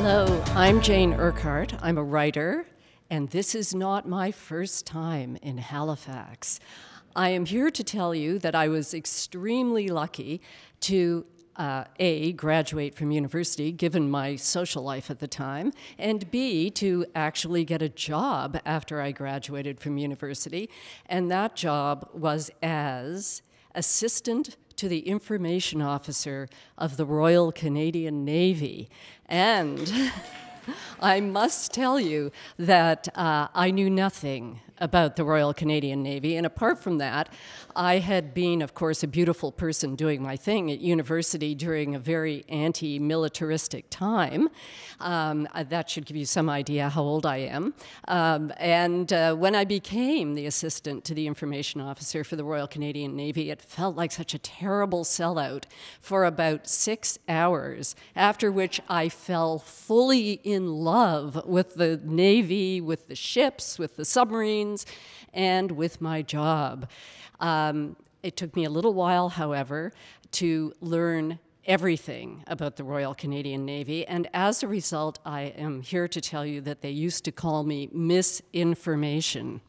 Hello, I'm Jane Urquhart. I'm a writer, and this is not my first time in Halifax. I am here to tell you that I was extremely lucky to A, graduate from university, given my social life at the time, and B, to actually get a job after I graduated from university, and that job was as assistant to the information officer of the Royal Canadian Navy. And I must tell you that I knew nothing about the Royal Canadian Navy, and apart from that, I had been, of course, a beautiful person doing my thing at university during a very anti-militaristic time. That should give you some idea how old I am. When I became the assistant to the information officer for the Royal Canadian Navy, it felt like such a terrible sellout for about 6 hours, after which I fell fully in love with the Navy, with the ships, with the submarines, and with my job. It took me a little while, however, to learn everything about the Royal Canadian Navy, and as a result, I am here to tell you that they used to call me Misinformation.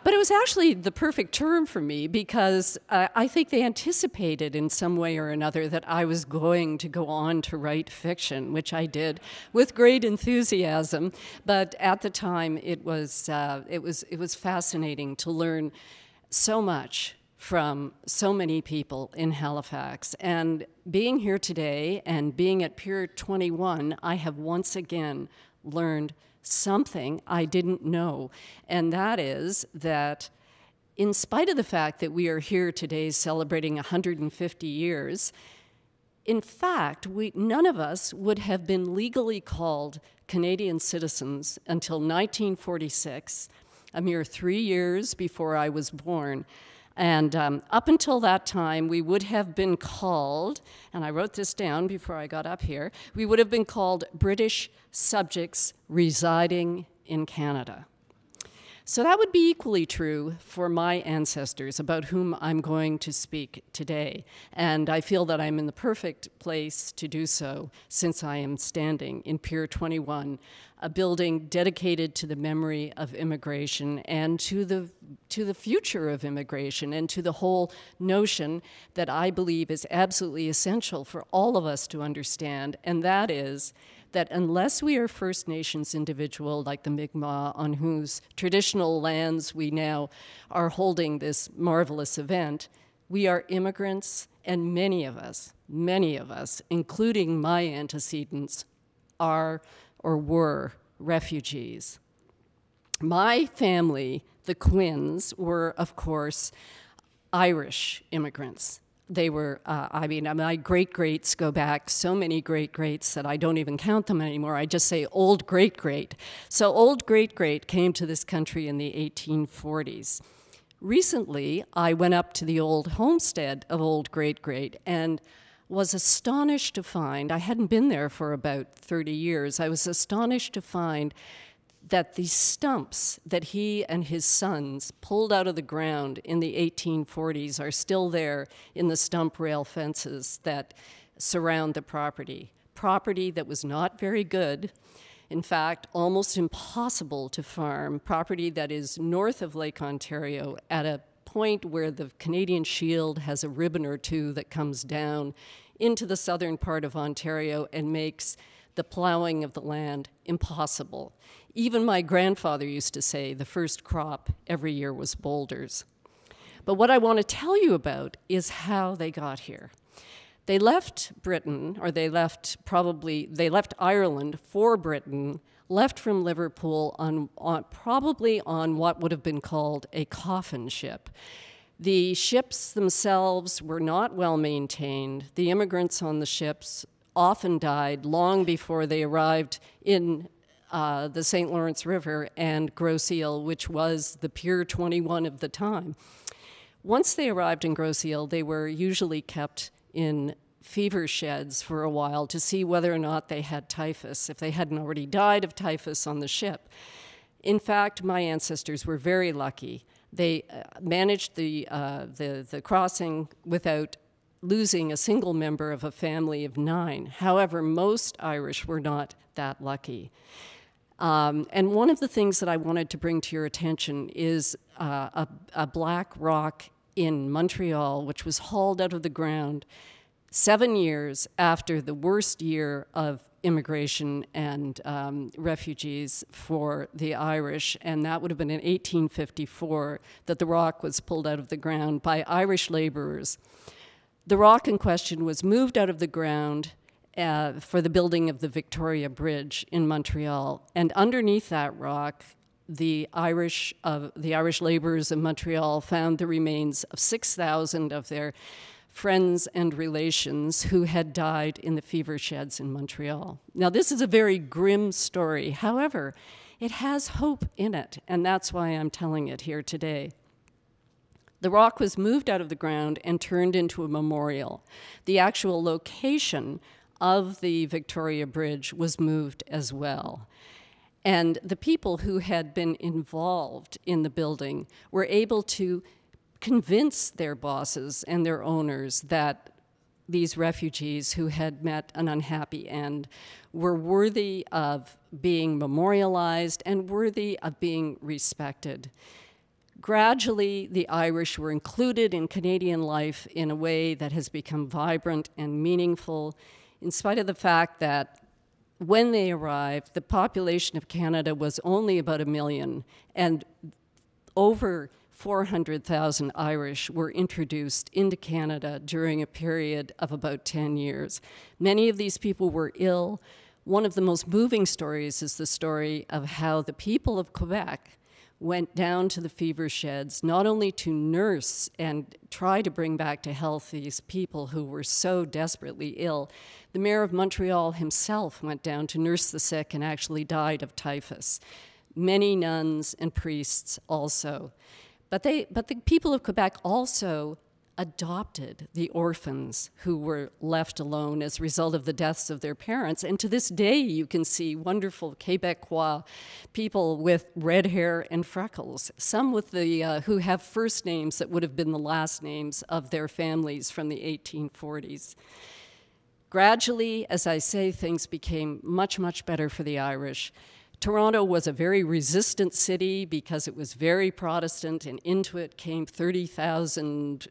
But it was actually the perfect term for me because I think they anticipated in some way or another that I was going to go on to write fiction, which I did with great enthusiasm. But at the time, it was fascinating to learn so much from so many people in Halifax. And being here today and being at Pier 21, I have once again learned something I didn't know, and that is that in spite of the fact that we are here today celebrating 150 years, in fact, none of us would have been legally called Canadian citizens until 1946, a mere 3 years before I was born. And up until that time, we would have been called, and I wrote this down before I got up here, we would have been called British subjects residing in Canada. So that would be equally true for my ancestors, about whom I'm going to speak today. And I feel that I'm in the perfect place to do so, since I am standing in Pier 21, a building dedicated to the memory of immigration and to the future of immigration and to the whole notion that I believe is absolutely essential for all of us to understand, and that is that unless we are First Nations individual like the Mi'kmaq, on whose traditional lands we now are holding this marvelous event, we are immigrants, and many of us, including my antecedents, are or were refugees. My family, the Quinns, were, of course, Irish immigrants. They were, my great-greats go back so many great-greats that I don't even count them anymore. I just say old great-great. So old great-great came to this country in the 1840s. Recently, I went up to the old homestead of old great-great and was astonished to find, I hadn't been there for about 30 years, I was astonished to find that the stumps that he and his sons pulled out of the ground in the 1840s are still there in the stump rail fences that surround the property. Property that was not very good, in fact, almost impossible to farm, property that is north of Lake Ontario at a point where the Canadian Shield has a ribbon or two that comes down into the southern part of Ontario and makes the plowing of the land impossible. Even my grandfather used to say the first crop every year was boulders. But what I want to tell you about is how they got here. They left Britain, or they left Ireland for Britain, left from Liverpool probably on what would have been called a coffin ship. The ships themselves were not well maintained. The immigrants on the ships often died long before they arrived in the St. Lawrence River and Grosse Ile, which was the Pier 21 of the time. Once they arrived in Grosse Ile, they were usually kept in fever sheds for a while to see whether or not they had typhus, if they hadn't already died of typhus on the ship. In fact, my ancestors were very lucky. They managed the crossing without losing a single member of a family of 9. However, most Irish were not that lucky. And one of the things that I wanted to bring to your attention is a black rock in Montreal, which was hauled out of the ground 7 years after the worst year of immigration and refugees for the Irish, and that would have been in 1854 that the rock was pulled out of the ground by Irish laborers. The rock in question was moved out of the ground for the building of the Victoria Bridge in Montreal, and underneath that rock, the Irish laborers in Montreal found the remains of 6,000 of their friends and relations who had died in the fever sheds in Montreal. Now, this is a very grim story. However, it has hope in it, and that's why I'm telling it here today. The rock was moved out of the ground and turned into a memorial. The actual location of the Victoria Bridge was moved as well. And the people who had been involved in the building were able to convince their bosses and their owners that these refugees who had met an unhappy end were worthy of being memorialized and worthy of being respected. Gradually, the Irish were included in Canadian life in a way that has become vibrant and meaningful, in spite of the fact that when they arrived, the population of Canada was only about 1 million, and over 400,000 Irish were introduced into Canada during a period of about 10 years. Many of these people were ill. One of the most moving stories is the story of how the people of Quebec went down to the fever sheds, not only to nurse and try to bring back to health these people who were so desperately ill. The mayor of Montreal himself went down to nurse the sick and actually died of typhus. Many nuns and priests also. But the people of Quebec also adopted the orphans who were left alone as a result of the deaths of their parents. And to this day, you can see wonderful Quebecois people with red hair and freckles, some with who have first names that would have been the last names of their families from the 1840s. Gradually, as I say, things became much, much better for the Irish. Toronto was a very resistant city because it was very Protestant, and into it came 30,000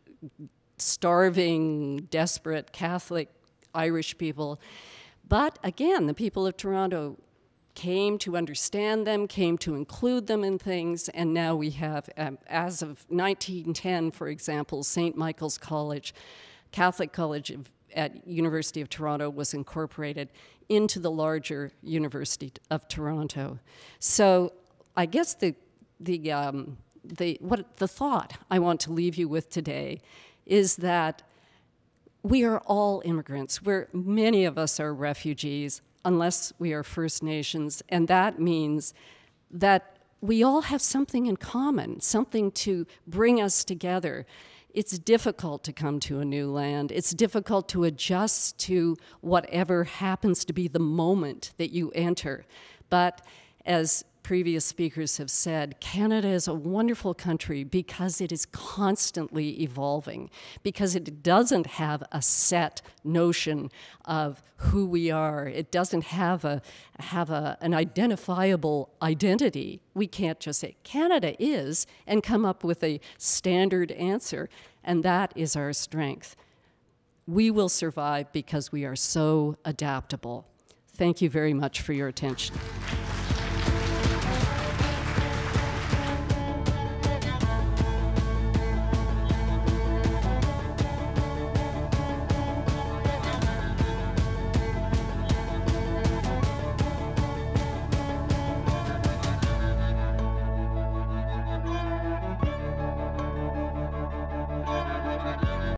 starving, desperate Catholic Irish people. But again, the people of Toronto came to understand them, came to include them in things, and now we have, as of 1910, for example, St. Michael's College, Catholic College at University of Toronto was incorporated into the larger University of Toronto. So I guess the thought I want to leave you with today is that we are all immigrants. Many of us are refugees, unless we are First Nations, and that means that we all have something in common, something to bring us together. It's difficult to come to a new land. It's difficult to adjust to whatever happens to be the moment that you enter. But as previous speakers have said, Canada is a wonderful country because it is constantly evolving, because it doesn't have a set notion of who we are. It doesn't have an identifiable identity. We can't just say Canada is and come up with a standard answer, and that is our strength. We will survive because we are so adaptable. Thank you very much for your attention.